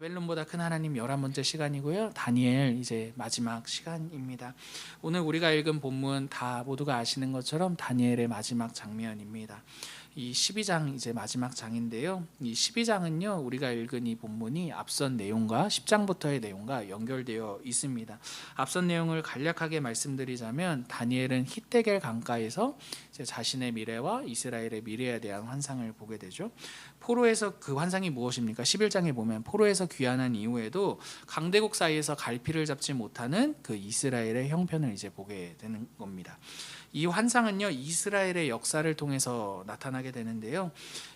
바벨론보다 큰 하나님 11번째 시간이고요. 다니엘 이제 마지막 시간입니다. 오늘 우리가 읽은 본문 다 모두가 아시는 것처럼 다니엘의 마지막 장면입니다. 이 12장 이제 마지막 장인데요. 이 12장은요, 우리가 읽은 이 본문이 앞선 내용과 10장부터의 내용과 연결되어 있습니다. 앞선 내용을 간략하게 말씀드리자면 다니엘은 히데겔 강가에서 이제 자신의 미래와 이스라엘의 미래에 대한 환상을 보게 되죠. 포로에서 그 환상이 무엇입니까? 11장에 보면 포로에서 귀환한 이후에도 강대국 사이에서 갈피를 잡지 못하는 그 이스라엘의 형편을 이제 보게 되는 겁니다. 이 환상은요, 이스라엘의 역사를 통해서 나타나게 되는데요.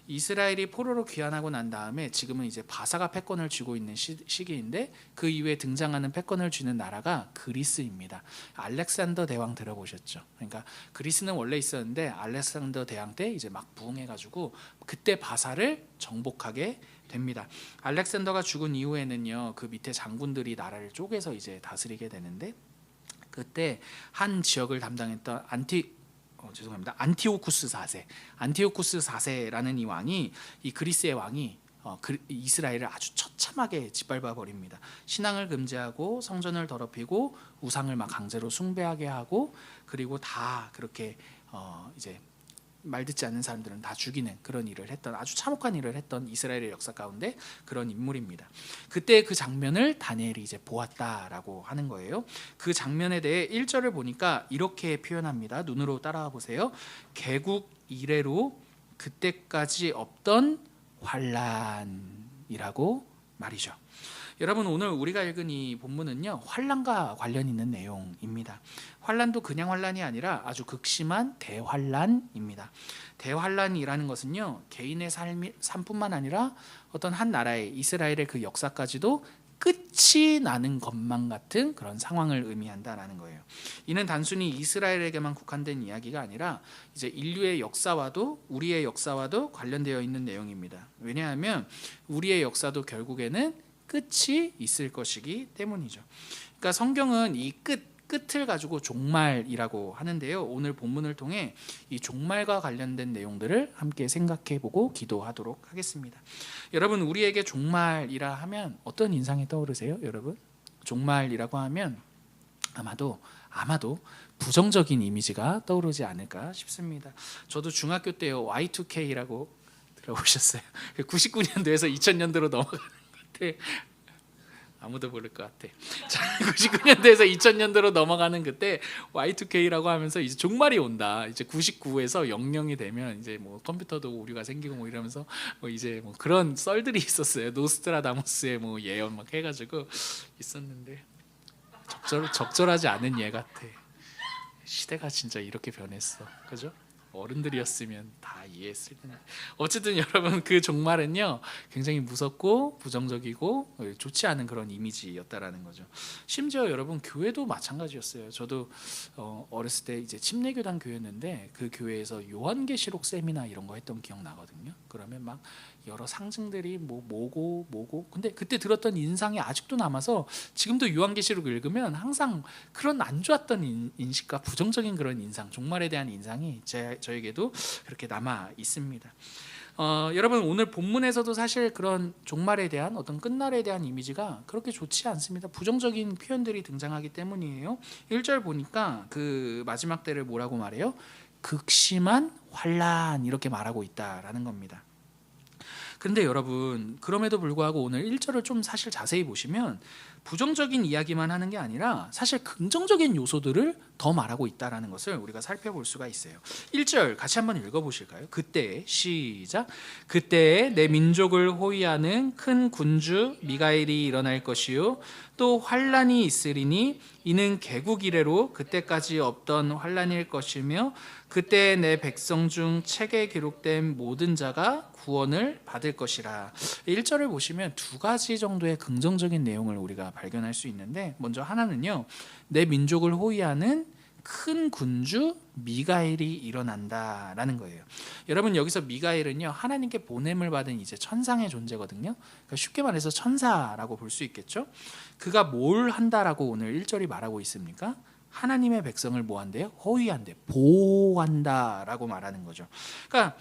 이스라엘이 포로로 귀환하고 난 다음에 지금은 이제 바사가 패권을 쥐고 있는 시기인데 그 이후에 등장하는 패권을 쥐는 나라가 그리스입니다. 알렉산더 대왕 들어보셨죠? 그러니까 그리스는 원래 있었는데 알렉산더 대왕 때 이제 막 부흥해가지고 그때 바사를 정복하게 됩니다. 알렉산더가 죽은 이후에는요, 그 밑에 장군들이 나라를 쪼개서 이제 다스리게 되는데 그때 한 지역을 담당했던 안티오쿠스 4세, 안티오쿠스 4세라는 이 왕이, 이 그리스의 왕이 이스라엘을 아주 처참하게 짓밟아 버립니다. 신앙을 금지하고 성전을 더럽히고 우상을 막 강제로 숭배하게 하고, 그리고 다 그렇게 이제 말 듣지 않는 사람들은 다 죽이는 그런 일을 했던, 아주 참혹한 일을 했던 이스라엘의 역사 가운데 그런 인물입니다. 그때 그 장면을 다니엘이 이제 보았다라고 하는 거예요. 그 장면에 대해 1절을 보니까 이렇게 표현합니다. 눈으로 따라와 보세요. 개국 이래로 그때까지 없던 환란이라고 말이죠. 여러분, 오늘 우리가 읽은 이 본문은요, 환란과 관련 있는 내용입니다. 환란도 그냥 환란이 아니라 아주 극심한 대환란입니다. 대환란이라는 것은요, 개인의 삶뿐만 아니라 어떤 한 나라의, 이스라엘의 그 역사까지도 끝이 나는 것만 같은 그런 상황을 의미한다라는 거예요. 이는 단순히 이스라엘에게만 국한된 이야기가 아니라 이제 인류의 역사와도, 우리의 역사와도 관련되어 있는 내용입니다. 왜냐하면 우리의 역사도 결국에는 끝이 있을 것이기 때문이죠. 그러니까 성경은 이 끝을 가지고 종말이라고 하는데요. 오늘 본문을 통해 이 종말과 관련된 내용들을 함께 생각해보고 기도하도록 하겠습니다. 여러분, 우리에게 종말이라 하면 어떤 인상이 떠오르세요? 여러분, 종말이라고 하면 아마도 부정적인 이미지가 떠오르지 않을까 싶습니다. 저도 중학교 때요, Y2K라고 들어보셨어요? 99년도에서 2000년도로 넘어가는 아무도 모를 것 같아. 99년도에서 2000년도로 넘어가는 그때 Y2K라고 하면서 이제 종말이 온다. 이제 99에서 00이 되면 이제 뭐 컴퓨터도 오류가 생기고 뭐 이러면서 뭐 이제 뭐 그런 썰들이 있었어요. 노스트라다무스의 뭐 예언 막 해가지고 있었는데 적절하지 않은 예 같아. 시대가 진짜 이렇게 변했어, 그죠? 어른들이었으면 다 이해했을 텐데. 어쨌든 여러분, 그 종말은요 굉장히 무섭고 부정적이고 좋지 않은 그런 이미지였다라는 거죠. 심지어 여러분, 교회도 마찬가지였어요. 저도 어렸을 때 이제 침례교단 교회였는데 그 교회에서 요한계시록 세미나 이런 거 했던 기억 나거든요. 그러면 막 여러 상징들이 뭐고 근데 그때 들었던 인상이 아직도 남아서 지금도 요한계시록 읽으면 항상 그런 안 좋았던 인식과 부정적인 그런 인상, 종말에 대한 인상이 저에게도 그렇게 남아 있습니다. 여러분, 오늘 본문에서도 사실 그런 종말에 대한 어떤 끝날에 대한 이미지가 그렇게 좋지 않습니다. 부정적인 표현들이 등장하기 때문이에요. 1절 보니까 그 마지막 때를 뭐라고 말해요? 극심한 환란, 이렇게 말하고 있다라는 겁니다. 그런데 여러분, 그럼에도 불구하고 오늘 1절을 좀 사실 자세히 보시면 부정적인 이야기만 하는 게 아니라 사실 긍정적인 요소들을 더 말하고 있다는 것을 우리가 살펴볼 수가 있어요. 1절 같이 한번 읽어보실까요? 그때, 시작. 그때 내 민족을 호위하는 큰 군주 미가엘이 일어날 것이요 또 환란이 있으리니 이는 개국 이래로 그때까지 없던 환란일 것이며 그때 내 백성 중 책에 기록된 모든 자가 구원을 받을 것이라. 1절을 보시면 두 가지 정도의 긍정적인 내용을 우리가 발견할 수 있는데, 먼저 하나는요, 내 민족을 호위하는 큰 군주 미가엘이 일어난다라는 거예요. 여러분, 여기서 미가엘은요, 하나님께 보냄을 받은 이제 천상의 존재거든요. 그러니까 쉽게 말해서 천사라고 볼 수 있겠죠. 그가 뭘 한다라고 오늘 1절이 말하고 있습니까? 하나님의 백성을 뭐 한대요? 호위한대, 보호한다라고 말하는 거죠. 그러니까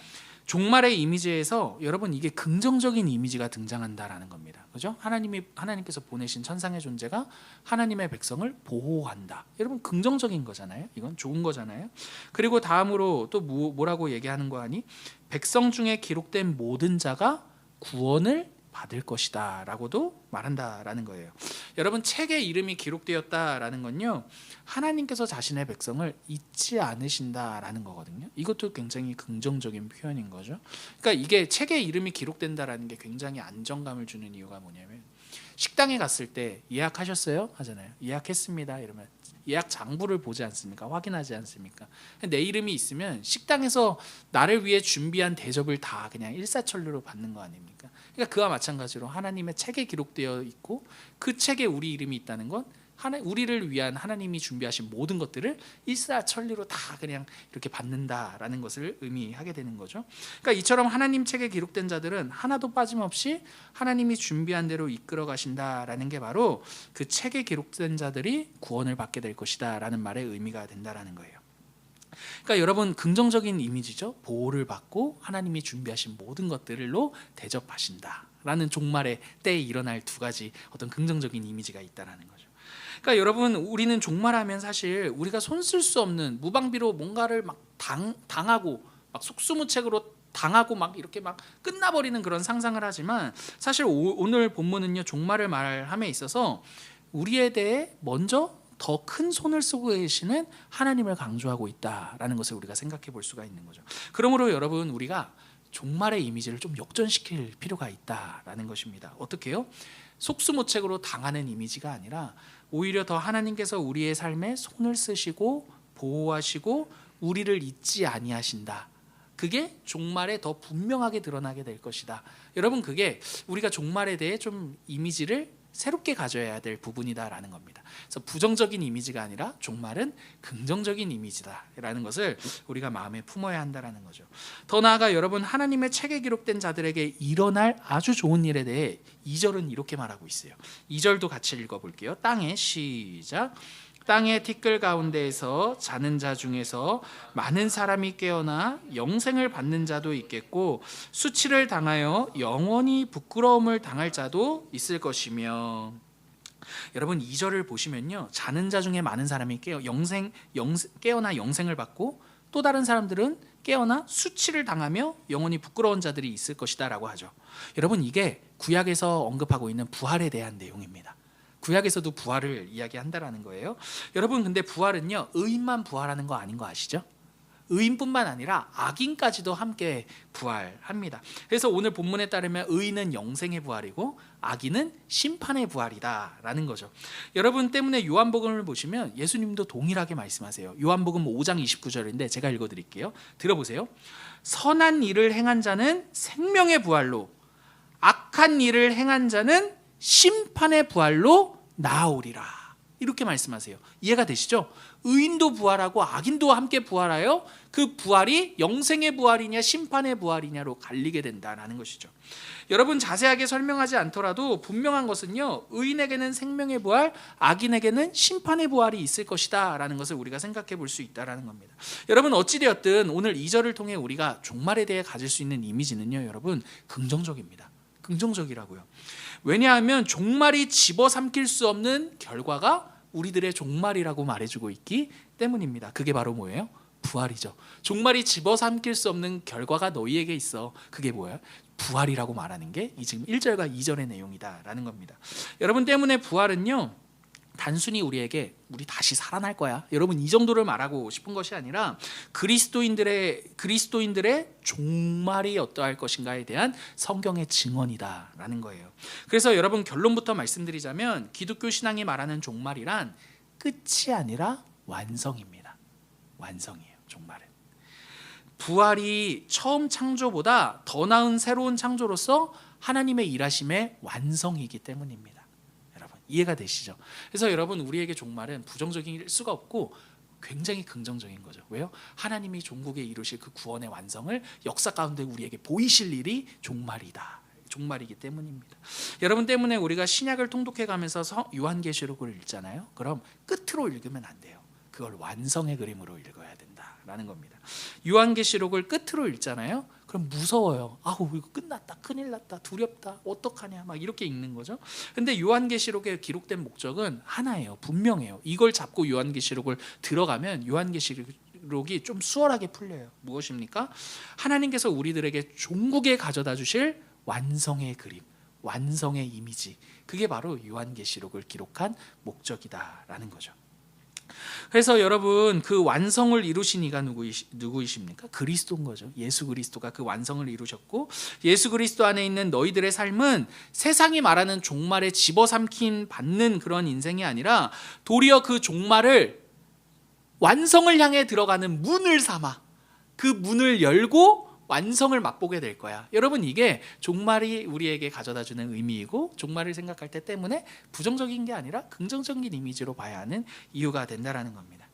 종말의 이미지에서 여러분 이게 긍정적인 이미지가 등장한다라는 겁니다. 그죠? 하나님께서 보내신 천상의 존재가 하나님의 백성을 보호한다. 여러분 긍정적인 거잖아요. 이건 좋은 거잖아요. 그리고 다음으로 또 뭐라고 얘기하는 거 아니? 백성 중에 기록된 모든 자가 구원을 받을 것이다 라고도 말한다라는 거예요. 여러분 책에 이름이 기록되었다라는 건요, 하나님께서 자신의 백성을 잊지 않으신다라는 거거든요. 이것도 굉장히 긍정적인 표현인 거죠. 그러니까 이게 책에 이름이 기록된다라는 게 굉장히 안정감을 주는 이유가 뭐냐면, 식당에 갔을 때 예약하셨어요? 하잖아요. 예약했습니다. 이러면 예약 장부를 보지 않습니까? 확인하지 않습니까? 내 이름이 있으면 식당에서 나를 위해 준비한 대접을 다 그냥 일사천리로 받는 거 아닙니까? 그러니까 그와 마찬가지로 하나님의 책에 기록되어 있고 그 책에 우리 이름이 있다는 건 우리를 위한 하나님이 준비하신 모든 것들을 일사천리로 다 그냥 이렇게 받는다라는 것을 의미하게 되는 거죠. 그러니까 이처럼 하나님 책에 기록된 자들은 하나도 빠짐없이 하나님이 준비한 대로 이끌어 가신다라는 게 바로 그 책에 기록된 자들이 구원을 받게 될 것이다 라는 말의 의미가 된다라는 거예요. 그러니까 여러분 긍정적인 이미지죠. 보호를 받고 하나님이 준비하신 모든 것들로 대접하신다 라는 종말의 때에 일어날 두 가지 어떤 긍정적인 이미지가 있다라는 거죠. 그러니까 여러분 우리는 종말하면 사실 우리가 손 쓸 수 없는 무방비로 뭔가를 막 당하고 막 속수무책으로 당하고 막 이렇게 막 끝나버리는 그런 상상을 하지만, 사실 오늘 본문은요 종말을 말함에 있어서 우리에 대해 먼저 더 큰 손을 쓰고 계시는 하나님을 강조하고 있다라는 것을 우리가 생각해 볼 수가 있는 거죠. 그러므로 여러분 우리가 종말의 이미지를 좀 역전시킬 필요가 있다라는 것입니다. 어떻게요? 속수무책으로 당하는 이미지가 아니라 오히려 더 하나님께서 우리의 삶에 손을 쓰시고 보호하시고 우리를 잊지 아니하신다. 그게 종말에 더 분명하게 드러나게 될 것이다. 여러분 그게 우리가 종말에 대해 좀 이미지를 새롭게 가져야 될 부분이다라는 겁니다. 그래서 부정적인 이미지가 아니라 종말은 긍정적인 이미지다라는 것을 우리가 마음에 품어야 한다라는 거죠. 더 나아가 여러분 하나님의 책에 기록된 자들에게 일어날 아주 좋은 일에 대해 2절은 이렇게 말하고 있어요. 2절도 같이 읽어볼게요. 땅에 시작. 땅의 티끌 가운데에서 자는 자 중에서 많은 사람이 깨어나 영생을 받는 자도 있겠고 수치를 당하여 영원히 부끄러움을 당할 자도 있을 것이며. 여러분 2절을 보시면요, 자는 자 중에 많은 사람이 깨어나 영생을 받고 또 다른 사람들은 깨어나 수치를 당하며 영원히 부끄러운 자들이 있을 것이다 라고 하죠. 여러분 이게 구약에서 언급하고 있는 부활에 대한 내용입니다. 구약에서도 부활을 이야기한다라는 거예요. 여러분 근데 부활은요 의인만 부활하는 거 아닌 거 아시죠? 의인뿐만 아니라 악인까지도 함께 부활합니다. 그래서 오늘 본문에 따르면 의인은 영생의 부활이고 악인은 심판의 부활이다라는 거죠. 여러분 때문에 요한복음을 보시면 예수님도 동일하게 말씀하세요. 요한복음 5장 29절인데 제가 읽어드릴게요. 들어보세요. 선한 일을 행한 자는 생명의 부활로, 악한 일을 행한 자는 심판의 부활로 나아오리라. 이렇게 말씀하세요. 이해가 되시죠? 의인도 부활하고 악인도 함께 부활하여 그 부활이 영생의 부활이냐 심판의 부활이냐로 갈리게 된다는 것이죠. 여러분 자세하게 설명하지 않더라도 분명한 것은요, 의인에게는 생명의 부활, 악인에게는 심판의 부활이 있을 것이다 라는 것을 우리가 생각해 볼 수 있다는 겁니다. 여러분 어찌되었든 오늘 2절을 통해 우리가 종말에 대해 가질 수 있는 이미지는요 여러분 긍정적입니다. 긍정적이라고요. 왜냐하면 종말이 집어삼킬 수 없는 결과가 우리들의 종말이라고 말해주고 있기 때문입니다. 그게 바로 뭐예요? 부활이죠. 종말이 집어삼킬 수 없는 결과가 너희에게 있어. 그게 뭐예요? 부활이라고 말하는 게 지금 1절과 2절의 내용이다라는 겁니다. 여러분 때문에 부활은요 단순히 우리에게 우리 다시 살아날 거야 여러분 이 정도를 말하고 싶은 것이 아니라 그리스도인들의 종말이 어떠할 것인가에 대한 성경의 증언이다라는 거예요. 그래서 여러분 결론부터 말씀드리자면 기독교 신앙이 말하는 종말이란 끝이 아니라 완성입니다. 완성이에요. 종말은 부활이 처음 창조보다 더 나은 새로운 창조로서 하나님의 일하심의 완성이기 때문입니다. 이해가 되시죠? 그래서 여러분 우리에게 종말은 부정적일 수가 없고 굉장히 긍정적인 거죠. 왜요? 하나님이 종국에 이루실 그 구원의 완성을 역사 가운데 우리에게 보이실 일이 종말이기 때문입니다. 여러분 때문에 우리가 신약을 통독해 가면서 요한계시록을 읽잖아요. 그럼 끝으로 읽으면 안 돼요. 그걸 완성의 그림으로 읽어야 된다라는 겁니다. 요한계시록을 끝으로 읽잖아요. 그럼 무서워요. 아우 이거 끝났다, 큰일 났다, 두렵다, 어떡하냐 막 이렇게 읽는 거죠. 근데 요한계시록에 기록된 목적은 하나예요. 분명해요. 이걸 잡고 요한계시록을 들어가면 요한계시록이 좀 수월하게 풀려요. 무엇입니까? 하나님께서 우리들에게 종국에 가져다 주실 완성의 그림, 완성의 이미지, 그게 바로 요한계시록을 기록한 목적이다라는 거죠. 그래서 여러분, 그 완성을 이루신 이가 누구이십니까? 그리스도인 거죠. 예수 그리스도가 그 완성을 이루셨고, 예수 그리스도 안에 있는 너희들의 삶은 세상이 말하는 종말에 집어삼킨 받는 그런 인생이 아니라 도리어 그 종말을 완성을 향해 들어가는 문을 삼아 그 문을 열고 완성을 맛보게 될 거야. 여러분, 이게 종말이 우리에게 가져다주는 의미이고, 종말을 생각할 때 때문에 부정적인 게 아니라 긍정적인 이미지로 봐야 하는 이유가 된다라는 겁니다.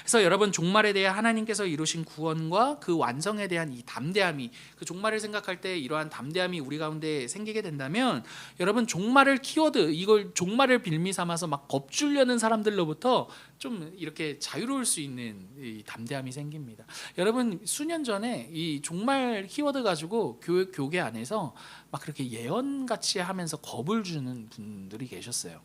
그래서 여러분, 종말에 대해 하나님께서 이루신 구원과 그 완성에 대한 이 담대함이, 그 종말을 생각할 때 이러한 담대함이 우리 가운데 생기게 된다면, 여러분, 종말을 키워드, 이걸 종말을 빌미 삼아서 막 겁주려는 사람들로부터 좀 이렇게 자유로울 수 있는 이 담대함이 생깁니다. 여러분, 수년 전에 이 종말 키워드 가지고 교회 안에서 막 그렇게 예언같이 하면서 겁을 주는 분들이 계셨어요.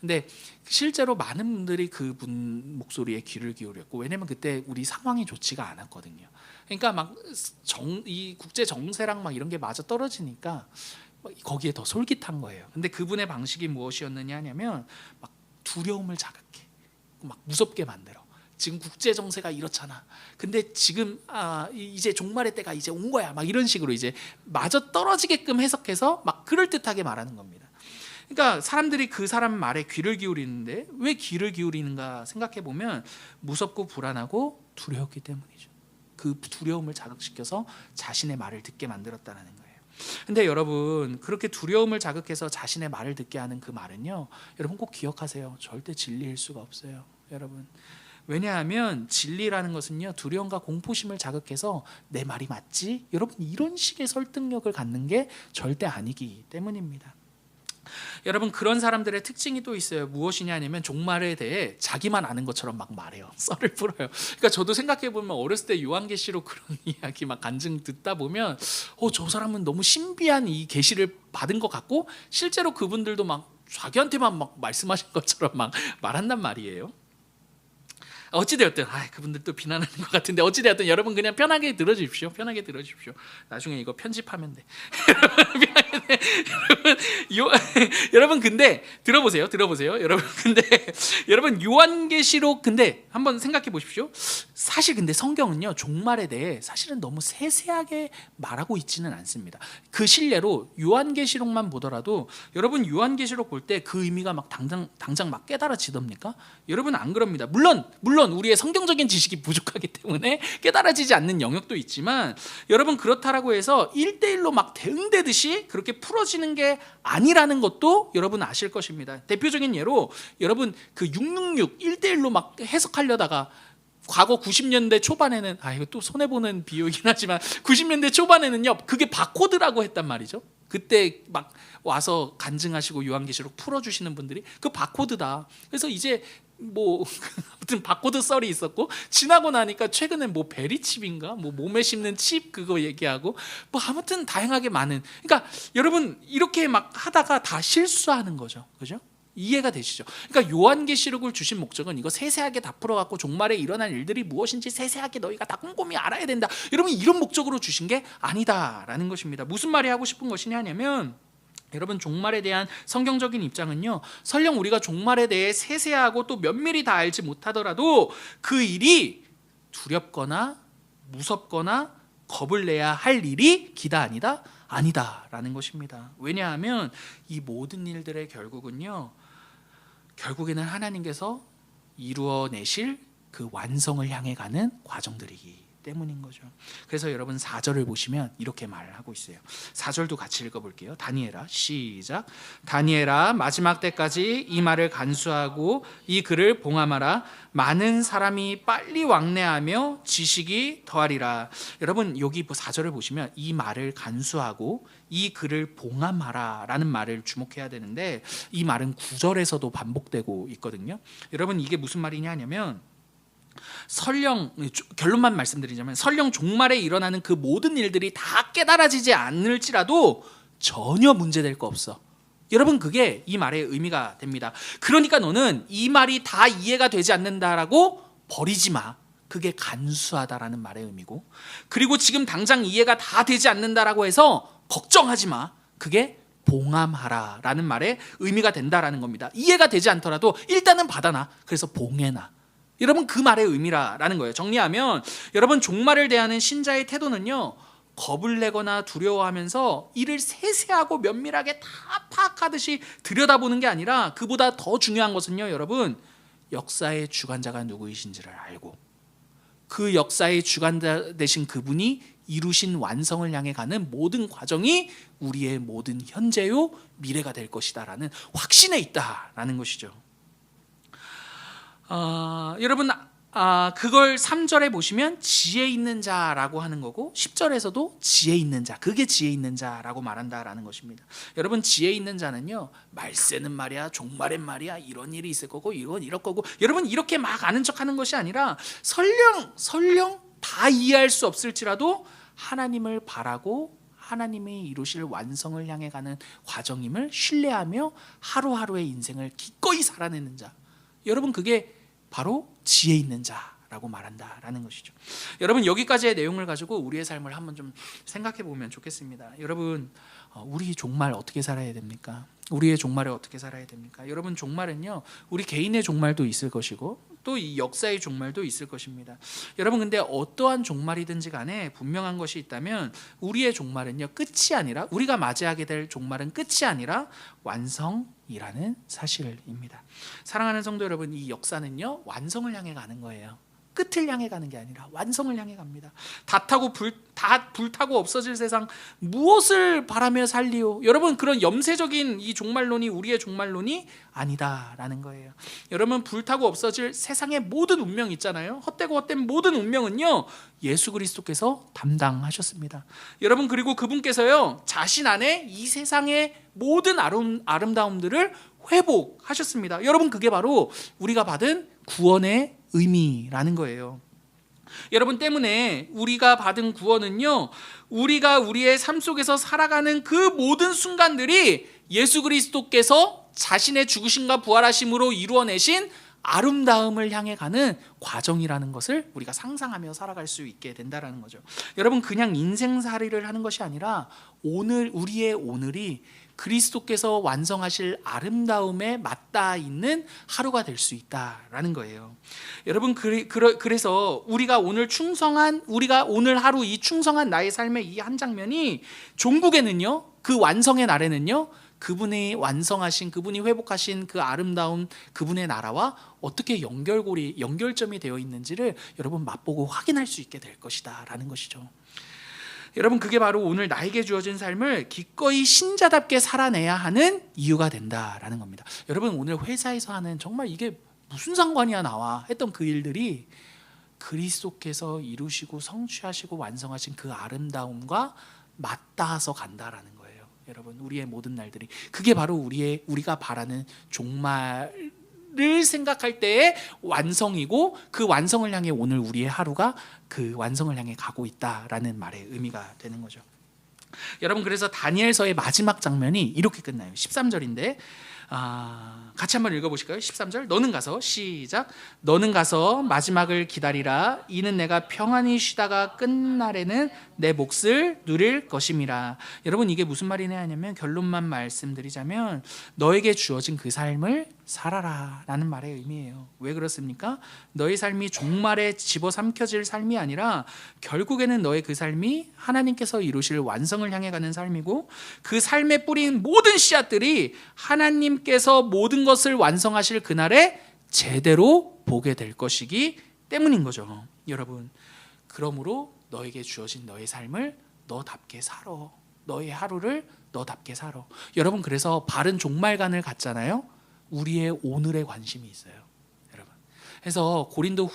근데 실제로 많은 분들이 그분 목소리에 귀를 기울였고, 왜냐면 그때 우리 상황이 좋지가 않았거든요. 그러니까 막 이 국제 정세랑 막 이런 게 맞아 떨어지니까 거기에 더 솔깃한 거예요. 근데 그분의 방식이 무엇이었느냐 하냐면, 막 두려움을 자극해, 막 무섭게 만들어. 지금 국제 정세가 이렇잖아. 근데 지금 이제 종말의 때가 이제 온 거야. 막 이런 식으로 이제 맞아 떨어지게끔 해석해서 막 그럴 듯하게 말하는 겁니다. 그러니까 사람들이 그 사람 말에 귀를 기울이는데, 왜 귀를 기울이는가 생각해 보면 무섭고 불안하고 두려웠기 때문이죠. 그 두려움을 자극시켜서 자신의 말을 듣게 만들었다는 거예요. 근데 여러분, 그렇게 두려움을 자극해서 자신의 말을 듣게 하는 그 말은요, 여러분 꼭 기억하세요. 절대 진리일 수가 없어요. 여러분, 왜냐하면 진리라는 것은요, 두려움과 공포심을 자극해서 내 말이 맞지? 여러분, 이런 식의 설득력을 갖는 게 절대 아니기 때문입니다. 여러분, 그런 사람들의 특징이 또 있어요. 무엇이냐 하면, 종말에 대해 자기만 아는 것처럼 막 말해요. 썰을 풀어요. 그러니까 저도 생각해 보면 어렸을 때 요한계시록 그런 이야기 막 간증 듣다 보면 저 사람은 너무 신비한 이 계시를 받은 것 같고, 실제로 그분들도 막 자기한테만 막 말씀하신 것처럼 막 말한단 말이에요. 어찌되었든 그분들도 비난하는 것 같은데, 어찌되었든 여러분 그냥 편하게 들어주십시오. 편하게 들어주십시오. 나중에 이거 편집하면 돼. 여러분 근데 들어보세요. 여러분 근데 여러분, 요한계시록 근데 한번 생각해 보십시오. 사실 근데 성경은요, 종말에 대해 사실은 너무 세세하게 말하고 있지는 않습니다. 그 실례로 요한계시록만 보더라도, 여러분 요한계시록 볼 때 그 의미가 막 당장 막 깨달아지답니까? 여러분 안 그럽니다. 물론 우리의 성경적인 지식이 부족하기 때문에 깨달아지지 않는 영역도 있지만, 여러분 그렇다라고 해서 1대1로 막 대응되듯이 그렇게 풀어지는 게 아니라는 것도 여러분 아실 것입니다. 대표적인 예로, 여러분 그 666 1대1로 막 해석하려다가 과거 90년대 초반에는, 이거 또 손해보는 비유이긴 하지만 90년대 초반에는요, 그게 바코드라고 했단 말이죠. 그때 막 와서 간증하시고 요한계시록 풀어주시는 분들이 그 바코드다. 그래서 이제 뭐 아무튼 바코드 썰이 있었고, 지나고 나니까 최근에 뭐 베리칩인가 뭐 몸에 심는 칩 그거 얘기하고, 뭐 아무튼 다양하게 많은, 그러니까 여러분 이렇게 막 하다가 다 실수하는 거죠. 그죠? 이해가 되시죠? 그러니까 요한계시록을 주신 목적은 이거 세세하게 다 풀어갖고 종말에 일어날 일들이 무엇인지 세세하게 너희가 다 꼼꼼히 알아야 된다, 여러분 이런 목적으로 주신 게 아니다라는 것입니다. 무슨 말이 하고 싶은 것이냐 하면, 여러분 종말에 대한 성경적인 입장은요, 설령 우리가 종말에 대해 세세하고 또 면밀히 다 알지 못하더라도 그 일이 두렵거나 무섭거나 겁을 내야 할 일이 기다 아니다? 아니다라는 것입니다. 왜냐하면 이 모든 일들의 결국에는 하나님께서 이루어내실 그 완성을 향해 가는 과정들이기 때문인 거죠. 그래서 여러분 4절을 보시면 이렇게 말을 하고 있어요. 4절도 같이 읽어볼게요. 다니엘아, 시작. 다니엘아, 마지막 때까지 이 말을 간수하고 이 글을 봉함하라. 많은 사람이 빨리 왕래하며 지식이 더하리라. 여러분 여기 4절을 보시면 이 말을 간수하고 이 글을 봉함하라 라는 말을 주목해야 되는데, 이 말은 9절에서도 반복되고 있거든요. 여러분 이게 무슨 말이냐 하면, 설령 결론만 말씀드리자면 설령 종말에 일어나는 그 모든 일들이 다 깨달아지지 않을지라도 전혀 문제될 거 없어. 여러분 그게 이 말의 의미가 됩니다. 그러니까 너는 이 말이 다 이해가 되지 않는다라고 버리지 마. 그게 간수하다라는 말의 의미고, 그리고 지금 당장 이해가 다 되지 않는다라고 해서 걱정하지 마. 그게 봉함하라라는 말의 의미가 된다라는 겁니다. 이해가 되지 않더라도 일단은 받아놔. 그래서 봉해놔. 여러분 그 말의 의미라는 거예요. 정리하면 여러분 종말을 대하는 신자의 태도는요, 겁을 내거나 두려워하면서 이를 세세하고 면밀하게 다 파악하듯이 들여다보는 게 아니라, 그보다 더 중요한 것은요, 여러분 역사의 주관자가 누구이신지를 알고 그 역사의 주관자 되신 그분이 이루신 완성을 향해 가는 모든 과정이 우리의 모든 현재요 미래가 될 것이다라는 확신에 있다라는 것이죠. 여러분 그걸 3절에 보시면 지혜 있는 자라고 하는 거고, 10절에서도 지혜 있는 자, 그게 지혜 있는 자라고 말한다라는 것입니다. 여러분 지혜 있는 자는요, 말세는 말이야, 종말엔 말이야, 이런 일이 있을 거고 이건 이럴 거고, 여러분 이렇게 막 아는 척하는 것이 아니라 설령 다 이해할 수 없을지라도 하나님을 바라고 하나님이 이루실 완성을 향해 가는 과정임을 신뢰하며 하루하루의 인생을 기꺼이 살아내는 자, 여러분 그게 바로 지혜 있는 자라고 말한다라는 것이죠. 여러분 여기까지의 내용을 가지고 우리의 삶을 한번 좀 생각해 보면 좋겠습니다. 여러분 우리 종말 어떻게 살아야 됩니까? 우리의 종말을 어떻게 살아야 됩니까? 여러분 종말은요, 우리 개인의 종말도 있을 것이고 또 이 역사의 종말도 있을 것입니다. 여러분 근데 어떠한 종말이든지 간에 분명한 것이 있다면 우리의 종말은요, 끝이 아니라, 우리가 맞이하게 될 종말은 끝이 아니라 완성이라는 사실입니다. 사랑하는 성도 여러분, 이 역사는요 완성을 향해 가는 거예요. 끝을 향해 가는 게 아니라 완성을 향해 갑니다. 다 불타고 없어질 세상 무엇을 바라며 살리오? 여러분 그런 염세적인 이 종말론이 우리의 종말론이 아니다라는 거예요. 여러분 불타고 없어질 세상의 모든 운명 있잖아요. 헛되고 헛된 모든 운명은요 예수 그리스도께서 담당하셨습니다. 여러분 그리고 그분께서요 자신 안에 이 세상의 모든 아름다움들을 회복하셨습니다. 여러분 그게 바로 우리가 받은 구원의 의미라는 거예요. 여러분 때문에 우리가 받은 구원은요, 우리가 우리의 삶 속에서 살아가는 그 모든 순간들이 예수 그리스도께서 자신의 죽으심과 부활하심으로 이루어내신 아름다움을 향해 가는 과정이라는 것을 우리가 상상하며 살아갈 수 있게 된다는 거죠. 여러분 그냥 인생살이를 하는 것이 아니라 우리의 오늘이 그리스도께서 완성하실 아름다움에 맞닿아 있는 하루가 될 수 있다라는 거예요. 여러분 그래서 우리가 오늘 하루 이 충성한 나의 삶의 이 한 장면이 종국에는요, 그 완성의 날에는요, 그분이 완성하신, 그분이 회복하신 그 아름다운 그분의 나라와 어떻게 연결점이 되어 있는지를 여러분 맛보고 확인할 수 있게 될 것이다라는 것이죠. 여러분 그게 바로 오늘 나에게 주어진 삶을 기꺼이 신자답게 살아내야 하는 이유가 된다라는 겁니다. 여러분 오늘 회사에서 하는 정말 이게 무슨 상관이야 나와 했던 그 일들이 그리스도께서 이루시고 성취하시고 완성하신 그 아름다움과 맞닿아서 간다라는 거예요. 여러분 우리의 모든 날들이 그게 바로 우리가 바라는 종말을 생각할 때의 완성이고, 그 완성을 향해 오늘 우리의 하루가 그 완성을 향해 가고 있다라는 말의 의미가 되는 거죠. 여러분 그래서 다니엘서의 마지막 장면이 이렇게 끝나요. 13절인데 같이 한번 읽어보실까요? 13절 너는 가서 시작 너는 가서 마지막을 기다리라. 이는 내가 평안히 쉬다가 끝날에는 내 몫을 누릴 것임이라. 여러분 이게 무슨 말이냐 하냐면, 결론만 말씀드리자면 너에게 주어진 그 삶을 살아라 라는 말의 의미예요. 왜 그렇습니까? 너의 삶이 종말에 집어삼켜질 삶이 아니라 결국에는 너의 그 삶이 하나님께서 이루실 완성을 향해 가는 삶이고, 그 삶에 뿌린 모든 씨앗들이 하나님께서 모든 것을 완성하실 그날에 제대로 보게 될 것이기 때문인 거죠. 여러분 그러므로 너에게 주어진 너의 삶을 너답게 살아. 너의 하루를 너답게 살아. 여러분 그래서 바른 종말관을 갖잖아요. 우리의 오늘에 관심이 있어요. 여러분 그래서 고린도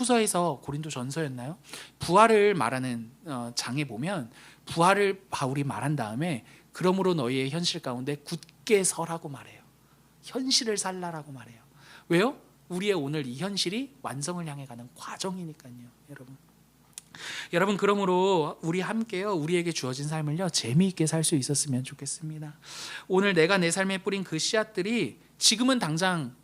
전서였나요? 부활을 말하는 장에 보면 부활을 바울이 말한 다음에 그러므로 너희의 현실 가운데 굳게 서라고 말해요. 현실을 살라라고 말해요. 왜요? 우리의 오늘 이 현실이 완성을 향해 가는 과정이니까요, 여러분. 여러분, 그러므로 우리 함께요, 우리에게 주어진 삶을요 재미있게 살 수 있었으면 좋겠습니다. 오늘 내가 내 삶에 뿌린 그 씨앗들이 지금은 당장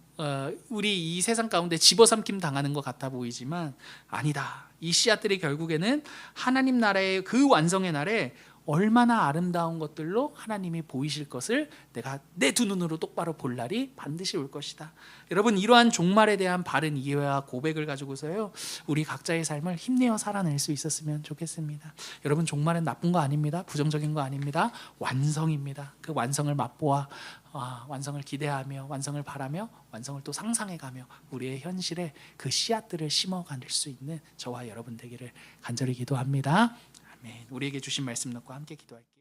우리 이 세상 가운데 집어삼킴 당하는 것 같아 보이지만 아니다. 이 씨앗들이 결국에는 하나님 나라의 그 완성의 날에 얼마나 아름다운 것들로 하나님이 보이실 것을 내가 내 두 눈으로 똑바로 볼 날이 반드시 올 것이다. 여러분, 이러한 종말에 대한 바른 이해와 고백을 가지고서요 우리 각자의 삶을 힘내어 살아낼 수 있었으면 좋겠습니다. 여러분, 종말은 나쁜 거 아닙니다. 부정적인 거 아닙니다. 완성입니다. 그 완성을 맛보아 완성을 기대하며, 완성을 바라며, 완성을 또 상상해가며 우리의 현실에 그 씨앗들을 심어갈 수 있는 저와 여러분 되기를 간절히 기도합니다. 아멘. 우리에게 주신 말씀 놓고 함께 기도할게요.